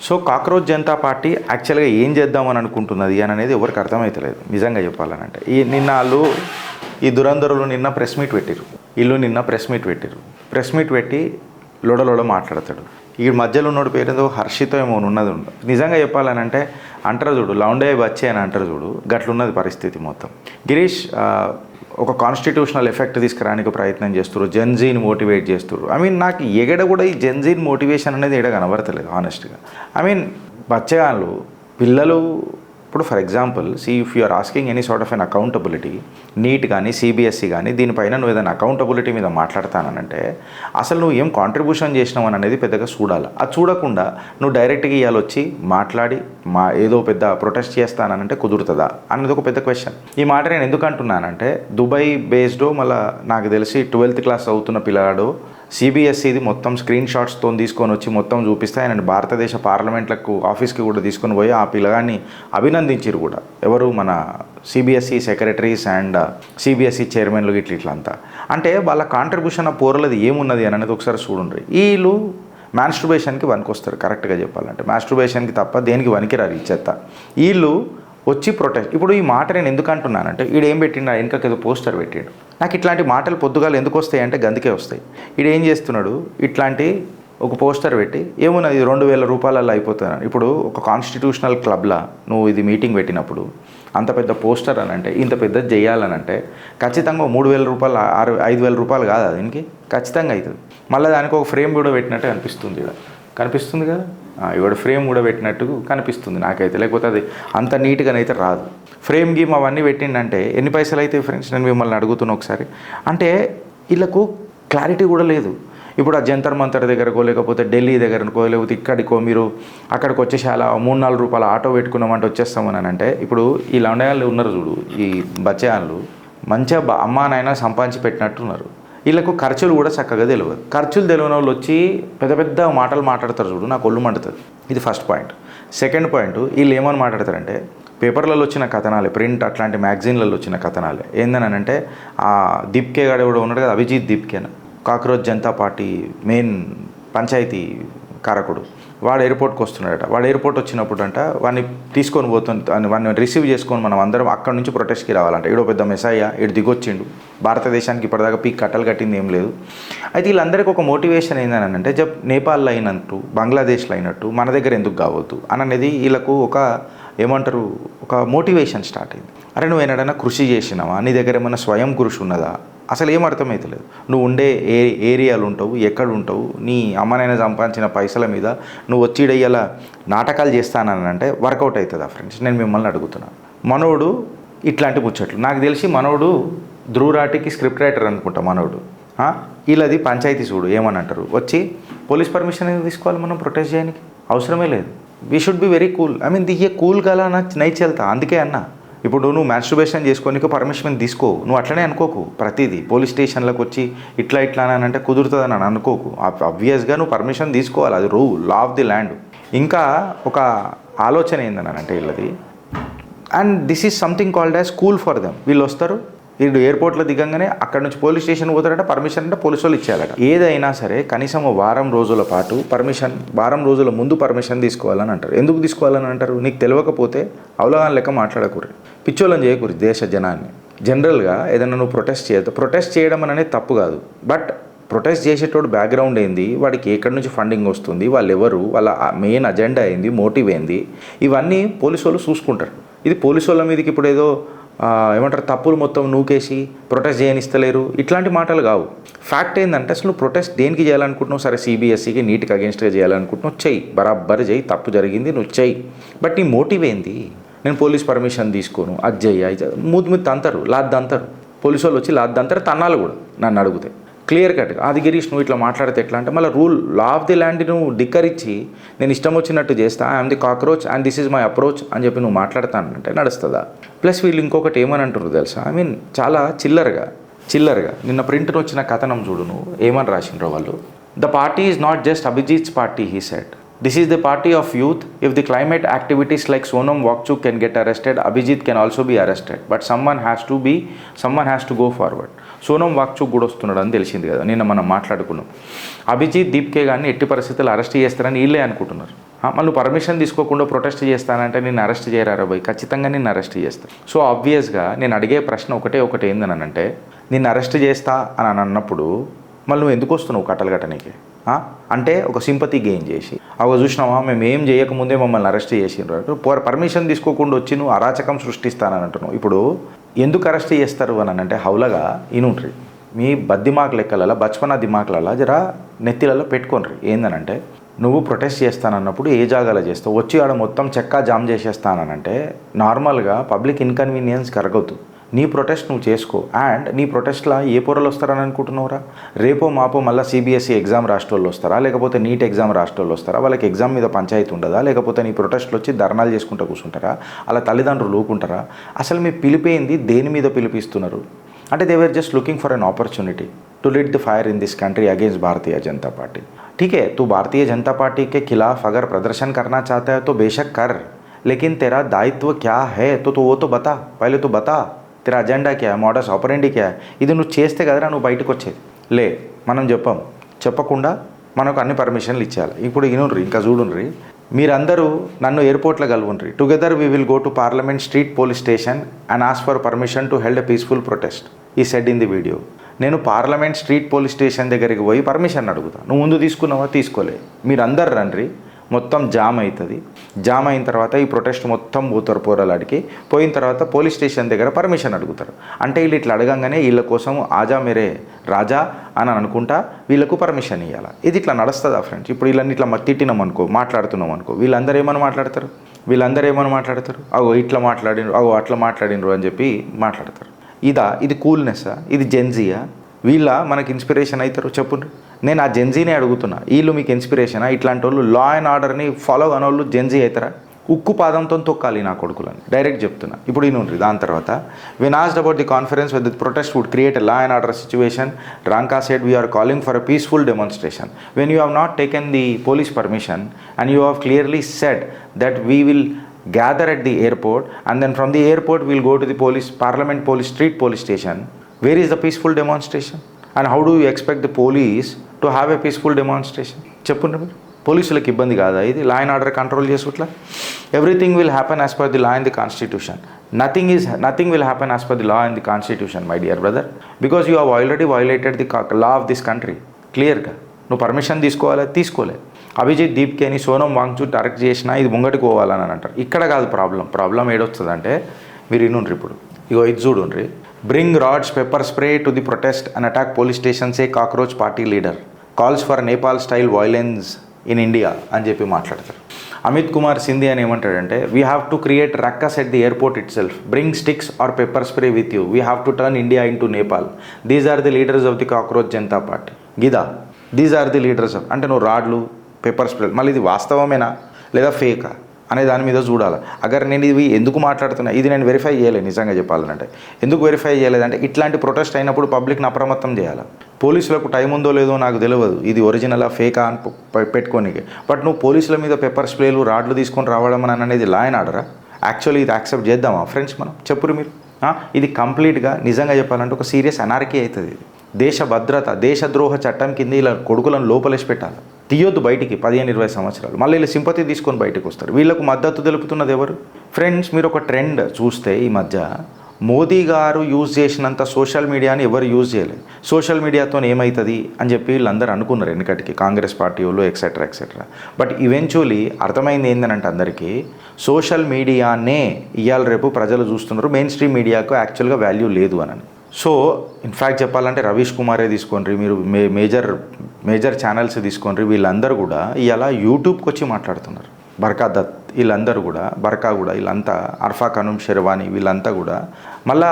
So cockroach Janata party యాక్చువల్గా ఏం చేద్దామని అనుకుంటున్నది అని అనేది ఎవరికి అర్థమవుతలేదు నిజంగా చెప్పాలనంటే. నిన్న వాళ్ళు ఈ దురంధరులు నిన్న ప్రెస్ మీట్ పెట్టారు, నిన్న ప్రెస్ మీట్ పెట్టి లొడలోడ మాట్లాడతాడు. ఈ మధ్యలో ఉన్నోడు పేరుతో హర్షితో ఏమో ఉన్నది నిజంగా చెప్పాలనంటే అంటారు చూడు, లౌండే వచ్చే అని అంటారు చూడు, గట్లున్నది పరిస్థితి మొత్తం. గిరీష్ ఒక కాన్స్టిట్యూషనల్ ఎఫెక్ట్ తీసుకురానికి ప్రయత్నం చేస్తారు, జెన్జీని మోటివేట్ చేస్తారు. నాకు ఎగడ కూడా ఈ జెన్జీని మోటివేషన్ అనేది ఎడ కనబడతలేదు హానెస్ట్గా. బచ్చగాళ్ళు పిల్లలు ఇప్పుడు for example if you are asking any sort of an accountability, NEET కానీ సిబిఎస్ఈ కానీ దీనిపైన నువ్వు ఏదైనా అకౌంటబిలిటీ మీద మాట్లాడతానంటే అసలు నువ్వు ఏం కాంట్రిబ్యూషన్ చేసినావు అనేది పెద్దగా చూడాలి. అది చూడకుండా నువ్వు డైరెక్ట్గా ఇవాళ వచ్చి మాట్లాడి ఏదో పెద్ద ప్రొటెస్ట్ చేస్తానంటే కుదురుతుందా అనేది ఒక పెద్ద క్వశ్చన్. ఈ మాట నేను ఎందుకు అంటున్నానంటే దుబాయ్ బేస్డో మళ్ళీ నాకు తెలిసి 12th క్లాస్ అవుతున్న పిల్లగాడు సిబిఎస్ఈది మొత్తం స్క్రీన్ షాట్స్తో తీసుకొని వచ్చి మొత్తం చూపిస్తే ఆయన భారతదేశ పార్లమెంట్లకు ఆఫీస్కి కూడా తీసుకొని పోయి ఆ పిల్లగాన్ని అభినందించారు కూడా. ఎవరు మన సిబిఎస్ఈ సెక్రటరీస్ అండ్ సిబిఎస్ఈ చైర్మన్లు ఇట్లంతా. అంటే వాళ్ళ కాంట్రిబ్యూషన్ ఆ పోరలది ఏమున్నది అనేది ఒకసారి చూడండి. వీళ్ళు మాస్టర్బేషన్కి వస్తారు, కరెక్ట్గా చెప్పాలంటే మాస్టర్బేషన్కి తప్ప దేనికి వనికిరారు ఈ చెత్త. వీళ్ళు వచ్చి ప్రొటెస్ట్. ఇప్పుడు ఈ మాట నేను ఎందుకు అంటున్నానంటే వీడు ఏం పెట్టిండు, వెనకకి ఏదో పోస్టర్ పెట్టాడు. నాకు ఇట్లాంటి మాటలు పొద్దుగాలు ఎందుకు వస్తాయి అంటే గందుకే వస్తాయి. వీడు ఏం చేస్తున్నాడు, ఇట్లాంటి ఒక పోస్టర్ పెట్టి ఏమున్నది 2000 రూపాయలలో అయిపోతున్నాను. ఇప్పుడు ఒక కాన్స్టిట్యూషనల్ క్లబ్లా నువ్వు ఇది మీటింగ్ పెట్టినప్పుడు అంత పెద్ద పోస్టర్ అని అంటే ఇంత పెద్దది చేయాలనంటే ఖచ్చితంగా 3000 రూపాయలు 5000 రూపాయలు కాదు దీనికి ఖచ్చితంగా అవుతుంది. మళ్ళీ దానికి ఒక ఫ్రేమ్ కూడా పెట్టినట్టే కనిపిస్తుంది, కనిపిస్తుంది కదా, ఇవాడు ఫ్రేమ్ కూడా పెట్టినట్టు కనిపిస్తుంది నాకైతే. లేకపోతే అది అంత నీట్గానైతే రాదు. ఫ్రేమ్ గేమ్ అవన్నీ పెట్టిండంటే ఎన్ని పైసలు అయితే ఫ్రెండ్స్ నేను మిమ్మల్ని అడుగుతున్నా ఒకసారి. అంటే వీళ్ళకు క్లారిటీ కూడా లేదు. ఇప్పుడు ఆ జంతర్ మంతర్ దగ్గరకో లేకపోతే ఢిల్లీ దగ్గరకో లేకపోతే ఇక్కడికో మీరు అక్కడికి వచ్చేసి అలా 3-4 రూపాయల ఆటో పెట్టుకున్నామంటే వచ్చేస్తామని అంటే ఇప్పుడు ఈ లండయాళ్ళు ఉన్నారు చూడు, ఈ బచ్చయాళ్ళు మంచిగా అమ్మా నాయన సంపాదించి పెట్టినట్టున్నారు. వీళ్ళకు ఖర్చులు కూడా చక్కగా తెలియదు. ఖర్చులు తెలియని వాళ్ళు వచ్చి పెద్ద పెద్ద మాటలు మాట్లాడతారు చూడు, నాకు ఒళ్ళు మండుతుంది. ఇది ఫస్ట్ పాయింట్. సెకండ్ పాయింట్, వీళ్ళు ఏమని మాట్లాడతారంటే పేపర్లలో వచ్చిన కథనాలే, ప్రింట్ అట్లాంటి మ్యాగజైన్లలో వచ్చిన కథనాలే. ఏందని అంటే ఆ దీప్కే గాడు కూడా ఉన్నాడు కదా, అభిజిత్ దీప్కేన, కాక్రోచ్ జనతా పార్టీ మెయిన్ పంచాయతీ కారకుడు, వాడు ఎయిర్పోర్ట్కి వస్తున్నాడట. వాడు ఎయిర్పోర్ట్ వచ్చినప్పుడు అంట వాడిని తీసుకొని వాడిని రిసీవ్ చేసుకొని మనం అందరం అక్కడి నుంచి ప్రొటెస్ట్కి రావాలంట. ఈడో పెద్ద మెసాయ్య ఈడు దిగొచ్చిండు, భారతదేశానికి ఇప్పటిదాకా కట్టలు కట్టింది ఏం లేదు. అయితే వీళ్ళందరికీ ఒక మోటివేషన్ ఏందని అంటే నేపాల్లో అయినట్టు బంగ్లాదేశ్లో అయినట్టు మన దగ్గర ఎందుకు కావద్దు అనేది వీళ్ళకు ఒక ఏమంటారు, ఒక మోటివేషన్ స్టార్ట్ అయింది. అరే నువ్వు ఏనాడైనా కృషి చేసినావా, నీ దగ్గర ఏమైనా స్వయం కృషి ఉన్నదా, అసలు ఏం అర్థమవుతలేదు. నువ్వు ఉండే ఏరియాలు ఉంటావు, ఎక్కడ ఉంటావు, నీ అమ్మనైనా సంపాదించిన పైసల మీద నువ్వు వచ్చిడయ్యేలా నాటకాలు చేస్తానని అంటే వర్కౌట్ అవుతుందా ఫ్రెండ్స్? నేను మిమ్మల్ని అడుగుతున్నాను. మనోడు ఇట్లాంటి ముచ్చట్లు నాకు తెలిసి మనోడు ధ్రువరాటికి స్క్రిప్ట్ రైటర్ అనుకుంటా మనోడు. వీళ్ళది పంచాయతీ చూడు ఏమని అంటారు, వచ్చి పోలీస్ పర్మిషన్ ఎందుకు తీసుకోవాలి మనం ప్రొటెస్ట్ చేయడానికి? అవసరమే లేదు. We should be very cool. దియ్యే కూల్ గల నాకు నైట్ వెళ్తా. అందుకే అన్న ఇప్పుడు నువ్వు మాస్టర్బేషన్ చేసుకోనికి పర్మిషన్ తీసుకో, నువ్వు అట్లనే అనుకోకు. ప్రతిదీ పోలీస్ స్టేషన్లకు వచ్చి ఇట్లా అని అంటే కుదురుతుందని అని అనుకోకు. అబ్వియస్గా నువ్వు పర్మిషన్ తీసుకోవాలి, అది లా ఆఫ్ ది ల్యాండ్. ఇంకా ఒక ఆలోచన ఏందని అంటే వీళ్ళది, and this is something called as school for them. వీళ్ళు వస్తారు, వీళ్ళు ఎయిర్పోర్ట్లో దిగంగానే అక్కడ నుంచి పోలీస్ స్టేషన్ పోతారట, పర్మిషన్ అంటే పోలీసు వాళ్ళు ఇచ్చేయాలట. ఏదైనా సరే కనీసం వారం రోజుల పాటు వారం రోజుల ముందు పర్మిషన్ తీసుకోవాలని అంటారు. ఎందుకు తీసుకోవాలని అంటారు? నీకు తెలియకపోతే అవగాహన లెక్క మాట్లాడకూరి, పిచ్చోళ్ళని చేయకూరి దేశ జనాన్ని. జనరల్గా ఏదైనా నువ్వు ప్రొటెస్ట్ చేయడం అనేది తప్పు కాదు. బట్ ప్రొటెస్ట్ చేసేటోడు బ్యాక్గ్రౌండ్ ఏంది, వాడికి ఎక్కడి నుంచి ఫండింగ్ వస్తుంది, వాళ్ళు ఎవరు, వాళ్ళ మెయిన్ అజెండా ఏంది, మోటివ్ ఏంది, ఇవన్నీ పోలీసు వాళ్ళు చూసుకుంటారు. ఇది పోలీసు వాళ్ళ మీదకి ఇప్పుడు ఏదో ఏమంటారు తప్పులు మొత్తం నూకేసి ప్రొటెస్ట్ చేయనిస్తలేరు ఇట్లాంటి మాటలు కావు. ఫ్యాక్ట్ ఏంటంటే అసలు నువ్వు ప్రొటెస్ట్ దేనికి చేయాలనుకుంటున్నావు? సరే సిబిఎస్ఈకి నీట్కి అగేన్స్ట్గా చేయాలనుకుంటున్నావు, చెయ్యి, బరాబర్ చెయ్యి, తప్పు జరిగింది నువ్వు చెయ్యి. బట్ నీ మోటివ్ ఏంది? నేను పోలీస్ పర్మిషన్ తీసుకోను, అది చెయ్యి, మూతి మీద తంతారు, లాద్దంతారు, పోలీసు వాళ్ళు వచ్చి లాద్దంతారు, తన్నాలు కూడా నన్ను అడిగితే క్లియర్ కట్గా. అది గిరీష్ నువ్వు ఇట్లా మాట్లాడితే ఎట్లా అంటే మళ్ళీ లా ఆఫ్ ది ల్యాండ్ నువ్వు ధిక్కరించి నేను ఇష్టం వచ్చినట్టు చేస్తా, I'm the cockroach and this is my approach అని చెప్పి నువ్వు మాట్లాడతానంటే నడుస్తుందా? ప్లస్ వీళ్ళు ఇంకొకటి ఏమని అంటారు తెలుసా, చాలా చిల్లరగా నిన్న ప్రింట్ను వచ్చిన కథనం చూడు, నువ్వు ఏమని రాసిండ్రో వాళ్ళు. The party is not just Abhijit's party he said, This is the party of youth. If the climate activities like Sonam Wakchuk can get arrested, Abhijit can also be arrested. But someone has to go forward. Sonam Wangchuk కూడా వస్తున్నాడు అని తెలిసింది కదా, నిన్న మనం మాట్లాడుకున్నాం. అభిజిత్ దీప్కే కానీ ఎట్టి పరిస్థితులు అరెస్ట్ చేస్తారని వీళ్ళే అనుకుంటున్నారు. మళ్ళీ పర్మిషన్ తీసుకోకుండా ప్రొటెస్ట్ చేస్తానంటే నేను అరెస్ట్ చేయరారా భయ్? ఖచ్చితంగా నిన్ను అరెస్ట్ చేస్తాను. సో ఆబ్వియస్గా నేను అడిగే ప్రశ్న ఒకటి ఏందనంటే, నిన్ను అరెస్ట్ చేస్తా అని అన్నప్పుడు మళ్ళీ నువ్వు ఎందుకు వస్తున్నావు కట్టలు కట్టనీకి? అంటే ఒక సింపతి గెయిన్ చేసి చూసినావా మేము ఏం చేయకముందే మమ్మల్ని అరెస్ట్ చేసిండ్రు, పర్మిషన్ తీసుకోకుండా వచ్చి నువ్వు అరాచకం సృష్టిస్తానని అంటున్నావు. ఇప్పుడు ఎందుకు అరెస్ట్ చేస్తారు అని అంటే హౌలగా ఇనుండ్రి మీ బద్దిమాక్ లెక్కలలో బచ్పన దిమాక్లలో జరా నెత్తిలలో పెట్టుకోండి. ఏందనంటే నువ్వు ప్రొటెస్ట్ చేస్తానన్నప్పుడు ఏ జాగాలో చేస్తావు? వచ్చి ఆడ మొత్తం చెక్కా జామ్ చేసేస్తానంటే నార్మల్గా పబ్లిక్ ఇన్కన్వీనియన్స్ కరగవుతుంది. నీ ప్రొటెస్ట్ నువ్వు చేసుకో. అండ్ నీ ప్రొటెస్ట్లో ఏ పొరలు వస్తారని అనుకుంటున్నావురా? రేపో మాపో మళ్ళీ సిబిఎస్ఈ ఎగ్జామ్ రాష్ట్రాల్లో వస్తారా, లేకపోతే నీట్ ఎగ్జామ్ రాష్ట్రాల్లో వస్తారా? వాళ్ళకి ఎగ్జామ్ మీద పంచాయతీ ఉండదా? లేకపోతే నీ ప్రొటెస్ట్లో వచ్చి ధర్నాలు చేసుకుంటూ కూర్చుంటారా? అలా తల్లిదండ్రులు ఊకుంటారా? అసలు మీ పిలిపేంది? దేని మీద పిలిపిస్తున్నారు? అంటే they were just looking for an opportunity to lit the fire in this country against Bharatiya Janata party. ठीक है, तू भारतीय जनता पार्टी के खिलाफ अगर प्रदर्शन करना चाहता है तो बेशक कर, लेकिन तेरा दायित्व क्या है तो वो तो बता. पहले तो बता तेरा అజెండా క్యా, మోడస్ ఆపరెండి క్యా. ఇది నువ్వు చేస్తే కదరా నువ్వు బయటకు వచ్చేది. మనం చెప్పకుండా మనకు అన్ని పర్మిషన్లు ఇచ్చేయాలి. ఇప్పుడు ఇనుండ్రి, ఇంకా చూడుండ్రి, మీరందరూ నన్ను ఎయిర్పోర్ట్లో కలుగుండ్రి. Together we will go to parliament street police station and ask for permission to held a peaceful protest. He said in the video. నేను పార్లమెంట్ స్ట్రీట్ పోలీస్ స్టేషన్ దగ్గరికి పోయి పర్మిషన్ అడుగుతా. నువ్వు ముందు తీసుకున్నావా? తీసుకోలే. మీరందరు రండి, మొత్తం జామ్ అవుతుంది. జామ్ అయిన తర్వాత ఈ ప్రొటెస్ట్ మొత్తం పోతారు పోరాలాడికి. పోయిన తర్వాత పోలీస్ స్టేషన్ దగ్గర పర్మిషన్ అడుగుతారు. అంటే వీళ్ళు ఇట్లా అడగంగానే వీళ్ళ కోసం ఆజా మేరే రాజా అని అనుకుంటా వీళ్ళకు పర్మిషన్ ఇవ్వాలి. ఇది ఇట్లా నడుస్తుందా ఫ్రెండ్స్? ఇప్పుడు వీళ్ళని ఇట్లా తిట్టినాం అనుకో, మాట్లాడుతున్నాం అనుకో, వీళ్ళందరూ ఏమని మాట్లాడతారు? ఇట్లా మాట్లాడినరు, అట్లా మాట్లాడినరు అని చెప్పి మాట్లాడతారు. ఇది కూల్నెస్సా? ఇది జెన్జీయా? వీళ్ళ మనకి ఇన్స్పిరేషన్ అవుతారు? చెప్పుండ్రి. నేను ఆ జెన్జీనే అడుగుతున్నా. వీళ్ళు మీకు ఇన్స్పిరేషనా? ఇట్లాంటి వాళ్ళు లా అండ్ ఆర్డర్ని ఫాలో కాని వాళ్ళు జెన్జీ అవుతారా? ఉక్కు పాదంతో తొక్కాలి నా కొడుకులని డైరెక్ట్ చెప్తున్నా. ఇప్పుడు ఈయన దాని తర్వాత when asked about the conference with the protest would create a law and order situation, Ranka said we are calling for a peaceful demonstration when you have not taken the police permission and you have clearly said that we will gather at the airport and then from the airport we'll go to the parliament street police station. Where is the peaceful demonstration? And how do you expect the police to have a peaceful demonstration? చెప్పండి మీరు. పోలీసులకు ఇబ్బంది కాదా ఇది? Law and order control చేసుట్లా everything will happen as per the law and the constitution. Nothing will happen as per the law and the constitution, my dear brother, because you have already violated the law of this country. క్లియర్గా నువ్వు permission తీసుకోలే. Abhijit దీప్కేని Sonam వాంగ్చూక్ arrest చేసినా ఇది ముంగటికి పోవాలని అంటారు. ఇక్కడ కాదు problem ఏడొస్తుందంటే మీరు ఇన్నుండ్రి. ఇప్పుడు ఇది చూడుండ్రి. Bring rods pepper spray to the protest and attack police stations a cockroach party leader calls for Nepal style violence in India అని చెప్పి మాట్లాడతారు. అమిత్ కుమార్ సింధి అని ఏమంటాడంటే we have to create ruckus at the airport itself, bring sticks or pepper spray with you, we have to turn India into Nepal, these are the leaders of the cockroach Janata party. These are the leaders of అంటే నువ్వు రాడ్లు paper spray, మళ్ళీ ఇది వాస్తవమేనా లేదా ఫేకా అనే దాని మీద చూడాలి. అగర్ నేను ఇవి ఎందుకు మాట్లాడుతున్నా, ఇది నేను వెరిఫై చేయలేదు నిజంగా చెప్పాలంటే. ఎందుకు వెరిఫై చేయలేదంటే ఇట్లాంటి ప్రొటెస్ట్ అయినప్పుడు పబ్లిక్ని అప్రమత్తం చేయాలి. పోలీసులకు టైం ఉందో లేదో నాకు తెలియదు ఇది ఒరిజినలా ఫేకా అని పెట్టుకోనికి. బట్ నువ్వు పోలీసుల మీద పెప్పర్ స్ప్రేలు రాడ్లు తీసుకొని రావడం అని అనేది లా అండ్ ఆర్డరా? యాక్చువల్లీ ఇది యాక్సెప్ట్ చేద్దామా ఫ్రెండ్స్ మనం? చెప్పురు మీరు. ఇది కంప్లీట్గా నిజంగా చెప్పాలంటే ఒక సీరియస్ అనార్కీ అవుతుంది. దేశ భద్రత, దేశద్రోహ చట్టం కింద ఇలా కొడుకులను లోపలేసి పెట్టాలి. తీయొద్దు బయటికి 15-20 సంవత్సరాలు. మళ్ళీ వీళ్ళు సింపతి తీసుకొని బయటకు వస్తారు. వీళ్ళకు మద్దతు తెలుపుతున్నది ఎవరు? ఫ్రెండ్స్, మీరు ఒక ట్రెండ్ చూస్తే ఈ మధ్య మోదీ గారు యూజ్ చేసినంత సోషల్ మీడియాని ఎవరు యూజ్ చేయలేదు. సోషల్ మీడియాతో ఏమవుతుంది అని చెప్పి వీళ్ళందరూ అనుకున్నారు వెనకటికి, కాంగ్రెస్ పార్టీ వాళ్ళు ఎక్సెట్రా. బట్ ఈవెన్చువలీ అర్థమైంది ఏంటంటే అందరికీ సోషల్ మీడియానే ఇవాళ రేపు ప్రజలు చూస్తున్నారు. మెయిన్ స్ట్రీమ్ మీడియాకు యాక్చువల్గా వాల్యూ లేదు అని. సో ఇన్ఫ్యాక్ట్ చెప్పాలంటే రవీష్ కుమారే తీసుకోండి, మీరు మేజర్ ఛానల్స్ తీసుకోండి, వీళ్ళందరూ కూడా ఇలా యూట్యూబ్కి వచ్చి మాట్లాడుతున్నారు. బర్కా దత్ వీళ్ళందరూ కూడా, బర్కా కూడా వీళ్ళంతా, అర్ఫా ఖనూమ్ షెర్వానీ వీళ్ళంతా కూడా మళ్ళీ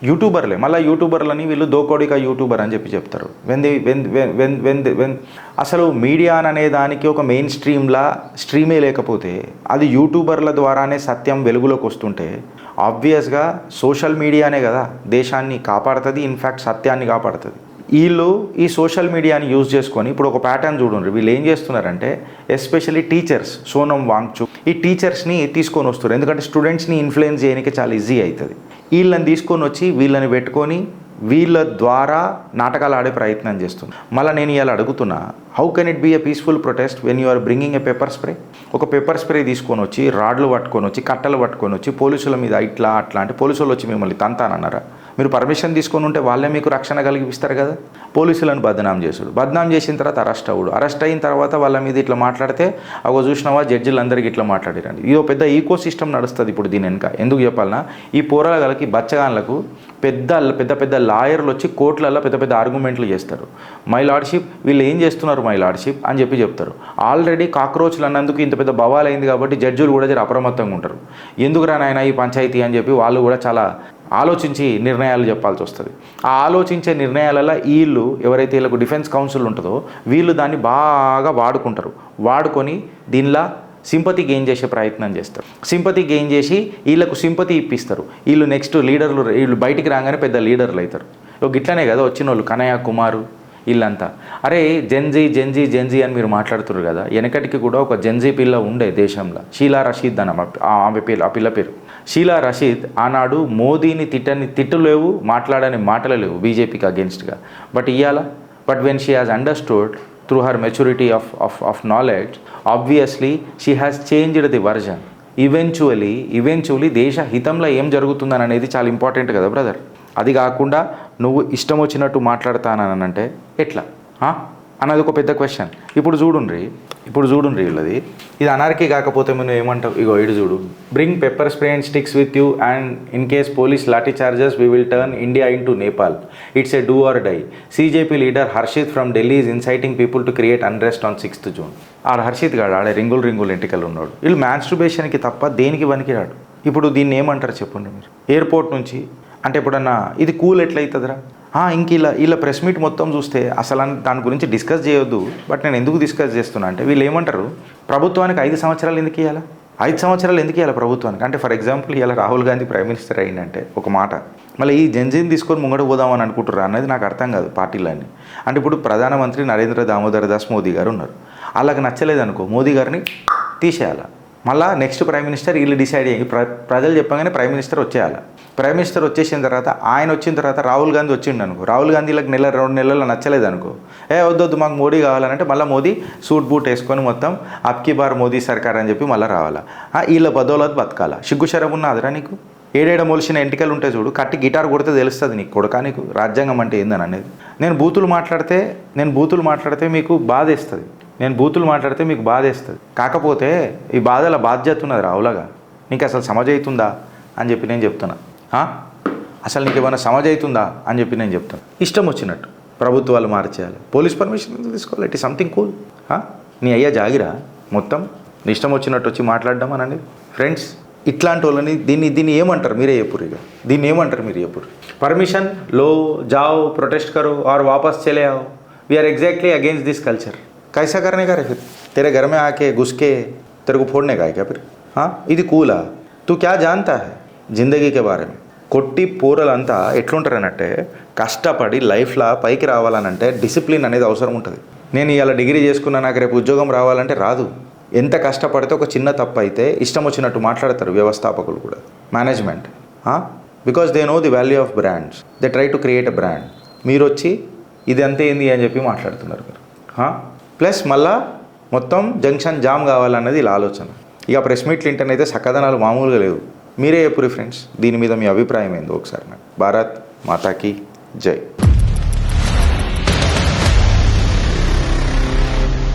యూట్యూబర్లని వీళ్ళు దోకోడికా యూట్యూబర్ అని చెప్తారు. అసలు మీడియా అనే దానికి ఒక మెయిన్ స్ట్రీమే లేకపోతే అది యూట్యూబర్ల ద్వారానే సత్యం వెలుగులోకి వస్తుంటే ఆబ్వియస్గా సోషల్ మీడియానే కదా దేశాన్ని కాపాడుతుంది, ఇన్ఫ్యాక్ట్ సత్యాన్ని కాపాడుతుంది. వీళ్ళు ఈ సోషల్ మీడియాని యూజ్ చేసుకొని ఇప్పుడు ఒక ప్యాటర్న్ చూడండి, వీళ్ళు ఏం చేస్తున్నారంటే ఎస్పెషల్లీ టీచర్స్, సోనం వాంగ్చుక్ ఈ టీచర్స్ని తీసుకొని వస్తారు. ఎందుకంటే స్టూడెంట్స్ని ఇన్ఫ్లుయెన్స్ చేయడానికి చాలా ఈజీ అవుతుంది. వీళ్ళని తీసుకొని వచ్చి వీళ్ళని పెట్టుకొని వీళ్ళ ద్వారా నాటకాలు ఆడే ప్రయత్నం చేస్తుంది. మళ్ళీ నేను ఇవాళ అడుగుతున్నా, how can it be a peaceful protest when you are bringing a pepper spray? ఒక పెప్పర్ స్ప్రే తీసుకొని వచ్చి, రాడ్లు పట్టుకొని వచ్చి, కట్టలు పట్టుకొని వచ్చి పోలీసుల మీద ఇట్లా అట్లా అంటే పోలీసులు వచ్చి మిమ్మల్ని తంతానన్నారా? మీరు పర్మిషన్ తీసుకొని ఉంటే వాళ్ళే మీకు రక్షణ కలిగిస్తారు కదా. పోలీసులను బదనాం చేసుడు, బదనాం చేసిన తర్వాత అరెస్ట్ అవ్వడు, అరెస్ట్ అయిన తర్వాత వాళ్ళ మీద ఇట్లా మాట్లాడితే అగో చూసినావా జడ్జిలందరికీ ఇట్లా మాట్లాడారండి. ఇది పెద్ద ఈకో సిస్టమ్ నడుస్తుంది ఇప్పుడు దీని వెనుక. ఎందుకు చెప్పాలన్నా, ఈ పోరాలకి బచ్చగాన్లకు పెద్ద పెద్ద పెద్ద లాయర్లు వచ్చి కోర్టులలో పెద్ద పెద్ద ఆర్గ్యుమెంట్లు చేస్తారు. మై లార్డ్షిప్ వీళ్ళు ఏం చేస్తున్నారు మై లార్డ్షిప్ అని చెప్పి చెప్తారు. ఆల్రెడీ కాక్రోచ్లు అన్నందుకు ఇంత పెద్ద బవాలు అయింది కాబట్టి జడ్జిలు కూడా జర అప్రమత్తంగా ఉంటారు. ఎందుకురా నాయన ఈ పంచాయతీ అని చెప్పి వాళ్ళు కూడా చాలా ఆలోచించి నిర్ణయాలు చెప్పాల్సి వస్తుంది. ఆ ఆలోచించే నిర్ణయాలలో వీళ్ళు ఎవరైతే వీళ్ళకు డిఫెన్స్ కౌన్సిల్ ఉంటుందో వీళ్ళు దాన్ని బాగా వాడుకుంటారు. వాడుకొని దీనిలా సింపతి గెయిన్ చేసే ప్రయత్నం చేస్తారు. సింపతి గెయిన్ చేసి వీళ్ళకు సింపతి ఇప్పిస్తారు. వీళ్ళు నెక్స్ట్ లీడర్లు, వీళ్ళు బయటికి రాగానే పెద్ద లీడర్లు అవుతారు. ఇట్లానే కదా వచ్చిన వాళ్ళు కనయ్య కుమారు వీళ్ళంతా. అరే జెన్జీ జెన్జీ జెన్జీ అని మీరు మాట్లాడుతున్నారు కదా, వెనకటికి కూడా ఒక జెన్జీ పిల్ల ఉండే దేశంలో, షీలా రషీద్ అని ఆమె పేరు, ఆ పిల్ల పేరు షీలా రషీద్. ఆనాడు మోదీని తిట్టలేవు, మాట్లాడని మాటలు లేవు బీజేపీకి అగేన్స్ట్గా. But when she has understood through her maturity of knowledge, obviously she has changed the version. Eventually దేశ హితంలో ఏం జరుగుతుందని అనేది చాలా ఇంపార్టెంట్ కదా బ్రదర్. అది కాకుండా నువ్వు ఇష్టం వచ్చినట్టు మాట్లాడతానంటే ఎట్లా అన్నది ఒక పెద్ద క్వశ్చన్. ఇప్పుడు చూడుండ్రి వీళ్ళది. ఇది అనార్కీ కాకపోతే మనం ఏమంటావు? ఇగో ఇటు చూడు, bring pepper spray and sticks with you and in case police lathi charges we will turn India into Nepal. It's a do or die. CJP leader Harshit from Delhi is inciting people to create unrest on 6th June. Harshit గాడు ఆడే రింగులు ఎంటికలు ఉన్నాడు. వీళ్ళు మ్యాన్స్ట్రుబేషన్కి తప్ప దేనికి పనికిరాడు. ఇప్పుడు దీన్ని ఏమంటారు చెప్పండి మీరు? ఎయిర్పోర్ట్ నుంచి అంటే ఎప్పుడన్నా ఇది కూల్ ఎట్లయితుందిరా? ఇంక ఇలా ప్రెస్ మీట్ మొత్తం చూస్తే అసలు దాని గురించి డిస్కస్ చేయొద్దు. బట్ నేను ఎందుకు డిస్కస్ చేస్తున్నా అంటే వీళ్ళు ఏమంటారు, ప్రభుత్వానికి 5 సంవత్సరాలు ఎందుకు ఇవ్వాలి? 5 సంవత్సరాలు ఎందుకు ఇవ్వాలి ప్రభుత్వానికి? అంటే ఫర్ ఎగ్జాంపుల్ ఇలా రాహుల్ గాంధీ ప్రైమ్ మినిస్టర్ అయ్యిందంటే ఒక మాట, మళ్ళీ ఈ జెన్జీని తీసుకొని ముంగడ పోదామని అనుకుంటారు అనేది నాకు అర్థం కాదు పార్టీలన్నీ. అంటే ఇప్పుడు ప్రధానమంత్రి నరేంద్ర దామోదర్ దాస్ మోదీ గారు ఉన్నారు. వాళ్ళకి నచ్చలేదనుకో మోదీ గారిని తీసేయాలి. మళ్ళీ నెక్స్ట్ ప్రైమ్ మినిస్టర్ వీళ్ళు డిసైడ్ అయ్యి ప్రజలు చెప్పగానే ప్రైమ్ మినిస్టర్ వచ్చేయాలి. ప్రైమ్ మినిస్టర్ వచ్చేసిన తర్వాత ఆయన వచ్చిన తర్వాత రాహుల్ గాంధీ వచ్చిండు అనుకో, రాహుల్ గాంధీలకు 1-2 నెలల్లో నచ్చలేదు అనుకో, వద్దు మాకు మోడీ కావాలంటే మళ్ళీ మోదీ సూట్ బూట్ వేసుకొని మొత్తం అబ్కి బార్ మోదీ సర్కార్ అని చెప్పి మళ్ళీ రావాలా. వీళ్ళ బదౌలత్ బతకాలా. సిగ్గుశరం ఉన్నదిరా నీకు? ఏడేడ మొలిసిన ఎంటికలు ఉంటే చూడు, కట్టి గిటార్ కొడితే తెలుస్తుంది నీకు కొడుకా నీకు రాజ్యాంగం అంటే ఏందని అనేది. నేను బూతులు మాట్లాడితే మీకు బాధేస్తుంది. కాకపోతే ఈ బాధల బాధ్యత ఉన్నది రావులాగా. నీకు అసలు సమజ్ అవుతుందా అని చెప్పి నేను చెప్తున్నా. అసలు నీకు ఏమైనా సమజ్ అవుతుందా అని చెప్పి నేను చెప్తాను. ఇష్టం వచ్చినట్టు ప్రభుత్వాలు మార్చేయాలి, పోలీస్ పర్మిషన్ ఎందుకు తీసుకోవాలి? It is something cool. నీ అయ్యా జాగిరా మొత్తం నీ ఇష్టం వచ్చినట్టు వచ్చి మాట్లాడడం అనండి. ఫ్రెండ్స్ ఇట్లాంటి వాళ్ళని దీన్ని ఏమంటారు మీరే చెప్పురు. ఇక దీన్ని ఏమంటారు మీరు చెప్పురు. పర్మిషన్ లో जाओ प्रोटेस्ट करो और वापस चले आओ. We are exactly against this culture. कैसा करने का रे फिर? तेरे घर में आके घुस के तेरे को फोड़ने का है क्या फिर? ఇది కూలా? तू क्या जानता है జిందగీ के बारे में? కొట్టి పోరలంతా ఎట్లుంటారనంటే కష్టపడి లైఫ్లో పైకి రావాలనంటే డిసిప్లిన్ అనేది అవసరం ఉంటుంది. నేను ఇలా డిగ్రీ చేసుకున్నా నాకు రేపు ఉద్యోగం రావాలంటే రాదు. ఎంత కష్టపడితే ఒక చిన్న తప్పు అయితే ఇష్టం వచ్చినట్టు మాట్లాడతారు వ్యవస్థాపకులు కూడా, management. Because they know the value of brands, they try to create a brand. మీరు వచ్చి ఇది అంతే ఏంది అని చెప్పి మాట్లాడుతున్నారు మీరు. ప్లస్ మళ్ళా మొత్తం జంక్షన్ జామ్ కావాలన్నది ఇలా ఆలోచన. ఇక ప్రెస్ మీట్లు ఇంటర్నైతే సక్కదనాలు మామూలుగా లేవు. మీరే చెప్పురి ఫ్రెండ్స్, దీని మీద మీ అభిప్రాయం ఏందో ఒకసారి నాకు. భారత్ మాతాకి జై.